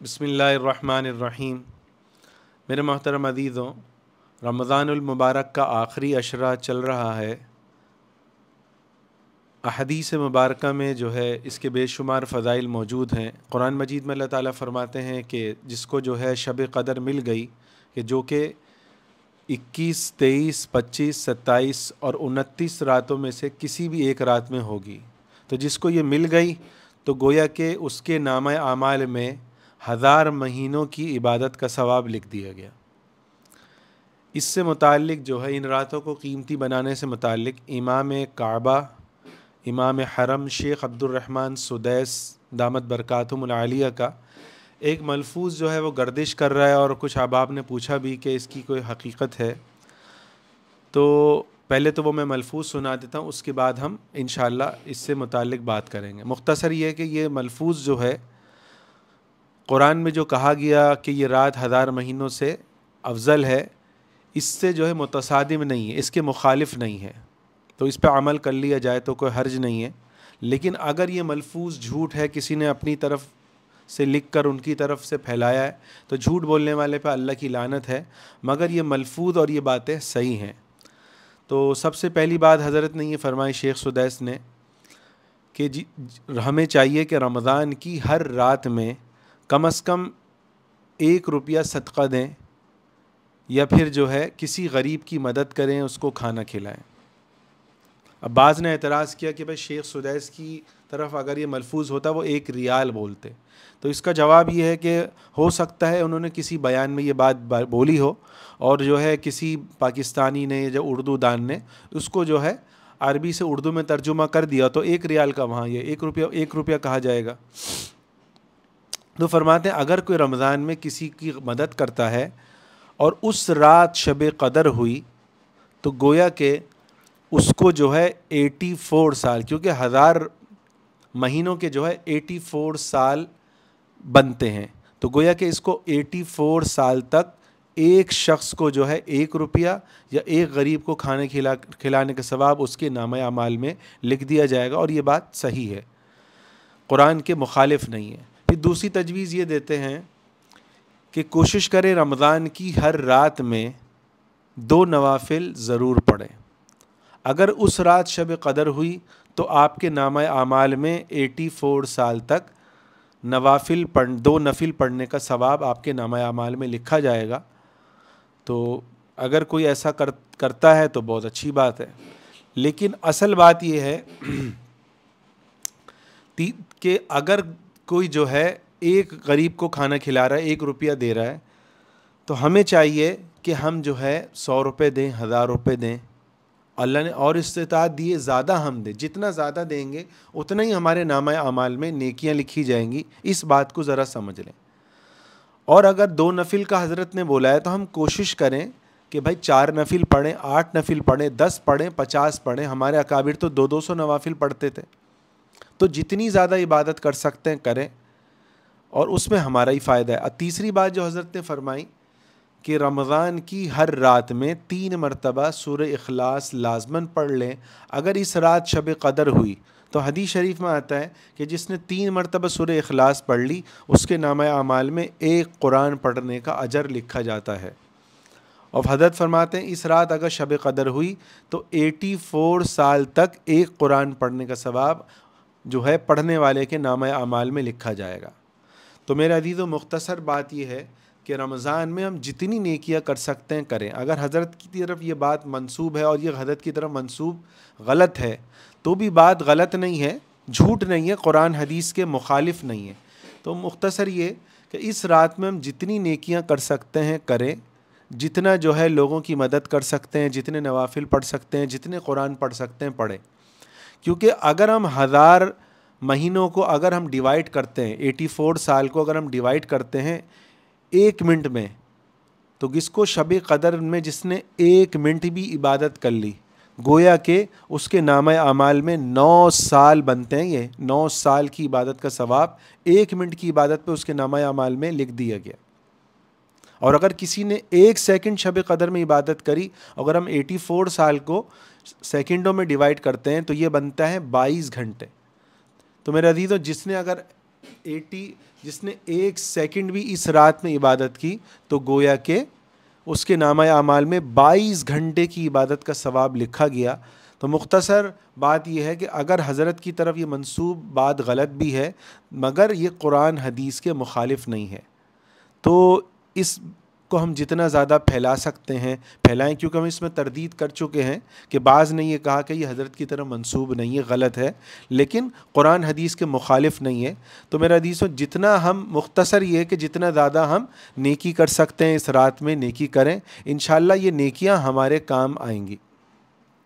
बिस्मिल्लाहिर्रहमानिर्रहीम। मेरे मोहतरम अज़ीज़ों, रमज़ानुल मुबारक का आखिरी अशरा चल रहा है। अहदीस मुबारक में जो है इसके बेशुमार फ़ज़ाइल मौजूद हैं। कुरान मजीद में अल्लाह ताला फ़रमाते हैं कि जिसको जो है शब क़दर मिल गई, कि जो कि 21, 23, 25, 27 और 29 रातों में से किसी भी एक रात में होगी, तो जिसको ये मिल गई तो गोया कि उसके नामा आमाल में 1000 महीनों की इबादत का सवाब लिख दिया गया। इससे मुताल्लिक़ जो है इन रातों को कीमती बनाने से मुताल्लिक़ इमाम काबा, इमाम हरम शेख अब्दुर्रहमान सुदैस दामत बरकातुहुमुल आलिया का एक मलफूज़ जो है वो गर्दिश कर रहा है, और कुछ अहबाब ने पूछा भी कि इसकी कोई हकीकत है। तो पहले तो वो मैं मलफूज़ सुना देता हूँ, उसके बाद हम इंशाअल्लाह इससे मुताल्लिक़ बात करेंगे। मुख्तसर ये है कि ये मलफूज़ जो है कुरान में जो कहा गया कि ये रात 1000 महीनों से अफजल है, इससे जो है मुतसादिम नहीं है, इसके मुखालिफ नहीं है, तो इस पर अमल कर लिया जाए तो कोई हर्ज नहीं है। लेकिन अगर ये मलफूज़ झूठ है, किसी ने अपनी तरफ से लिख कर उनकी तरफ से फैलाया है, तो झूठ बोलने वाले पे अल्लाह की लानत है। मगर ये मलफूज़ और ये बातें सही हैं। तो सबसे पहली बात हज़रत ने ये फरमाई, शेख सुदैस ने, कि हमें चाहिए कि रमज़ान की हर रात में कम अज़ कम 1 रुपया सदका दें, या फिर जो है किसी गरीब की मदद करें, उसको खाना खिलाएं। अब बाज़ ने एतराज़ किया कि भाई शेख सुदैस की तरफ अगर ये मलफूज़ होता वो 1 रियाल बोलते, तो इसका जवाब ये है कि हो सकता है उन्होंने किसी बयान में ये बात बोली हो, और जो है किसी पाकिस्तानी ने या उर्दू दान ने उसको जो है अरबी से उर्दू में तर्जुमा कर दिया, तो 1 रियाल का वहाँ ये 1 रुपया कहा जाएगा। तो फरमाते हैं अगर कोई रमज़ान में किसी की मदद करता है और उस रात शब क़दर हुई, तो गोया के उसको जो है 84 साल, क्योंकि 1000 महीनों के जो है 84 साल बनते हैं, तो गोया कि इसको 84 साल तक एक शख्स को जो है 1 रुपया या एक गरीब को खाने खिलाने का सवाब उसके नामे अमाल में लिख दिया जाएगा। और ये बात सही है, कुरान के मुखालिफ नहीं है। फिर दूसरी तजवीज़ ये देते हैं कि कोशिश करें रमज़ान की हर रात में 2 नवाफिल ज़रूर पढ़ें। अगर उस रात शब क़दर हुई तो आपके नामा आमाल में 84 साल तक 2 नफिल पढ़ने का सवाब आपके नामा आमाल में लिखा जाएगा। तो अगर कोई ऐसा करता है तो बहुत अच्छी बात है। लेकिन असल बात यह है कि अगर कोई जो है एक गरीब को खाना खिला रहा है, 1 रुपया दे रहा है, तो हमें चाहिए कि हम जो है 100 रुपये दें, 1000 रुपये दें। अल्लाह ने और इस्तिताअत दी है, ज़्यादा हम दें, जितना ज़्यादा देंगे उतना ही हमारे नामा अमाल में नेकियां लिखी जाएंगी। इस बात को ज़रा समझ लें। और अगर 2 नफिल का हज़रत ने बोला है, तो हम कोशिश करें कि भाई 4 नफिल पढ़ें, 8 नफिल पढ़ें, 10 पढ़ें, 50 पढ़ें। हमारे अकाबिर तो 200 नवाफिल पढ़ते थे। तो जितनी ज़्यादा इबादत कर सकते हैं करें, और उसमें हमारा ही फ़ायदा है। तीसरी बात जो हज़रत ने फरमाई कि रमज़ान की हर रात में 3 मरतबा सूरह इखलास लाजमन पढ़ लें। अगर इस रात शब क़दर हुई तो हदीस शरीफ में आता है कि जिसने 3 मरतबा सूरह इखलास पढ़ ली, उसके नामा अमाल में 1 कुरान पढ़ने का अजर लिखा जाता है। और हज़रत फरमाते हैं इस रात अगर शब क़दर हुई तो 84 साल तक 1 कुरान पढ़ने का सवाब जो है पढ़ने वाले के नामा अमाल में लिखा जाएगा। तो मेरे अज़ीज़ों, मुख्तसर बात यह है कि रमज़ान में हम जितनी नेकियां कर सकते हैं करें। अगर हज़रत की तरफ ये बात मंसूब है और ये हज़रत की तरफ मंसूब गलत है, तो भी बात गलत नहीं है, झूठ नहीं है, कुरान हदीस के मुखालिफ नहीं है। तो मुख्तसर ये कि इस रात में हम जितनी नेकियां कर सकते हैं करें, जितना जो है लोगों की मदद कर सकते हैं, जितने नवाफिल पढ़ सकते हैं, जितने कुरान पढ़ सकते हैं पढ़ें। क्योंकि अगर हम 1000 महीनों को अगर हम डिवाइड करते हैं, 84 साल को अगर हम डिवाइड करते हैं 1 मिनट में, तो जिसको शब क़दर में जिसने 1 मिनट भी इबादत कर ली, गोया के उसके नामा अमाल में 9 साल बनते हैं। ये 9 साल की इबादत का सवाब 1 मिनट की इबादत पे उसके नामा अमाल में लिख दिया गया। और अगर किसी ने 1 सेकंड शब क़दर में इबादत करी, अगर हम 84 साल को सेकंडों में डिवाइड करते हैं तो ये बनता है 22 घंटे। तो मेरे अज़ीज़ों, جس نے 1 سیکنڈ بھی اس رات میں عبادت کی تو گویا کہ اس کے نامہ اعمال میں 22 گھنٹے کی عبادت کا ثواب لکھا گیا۔ تو مختصر بات یہ ہے کہ اگر حضرت کی طرف یہ منسوب بات غلط بھی ہے مگر یہ قرآن حدیث کے مخالف نہیں ہے، تو اس کو ہم جتنا زیادہ پھیلا سکتے ہیں پھیلائیں، کیونکہ ہم اس میں تردید کر چکے ہیں کہ بعض نے یہ کہا کہ یہ حضرت کی طرف منسوب نہیں ہے، غلط ہے، لیکن قرآن حدیث کے مخالف نہیں ہے۔ تو میرا حدیثوں جتنا ہم مختصر یہ ہے کہ جتنا زیادہ ہم نیکی کر سکتے ہیں اس رات میں نیکی کریں، انشاءاللہ یہ نیکیاں ہمارے کام آئیں گی۔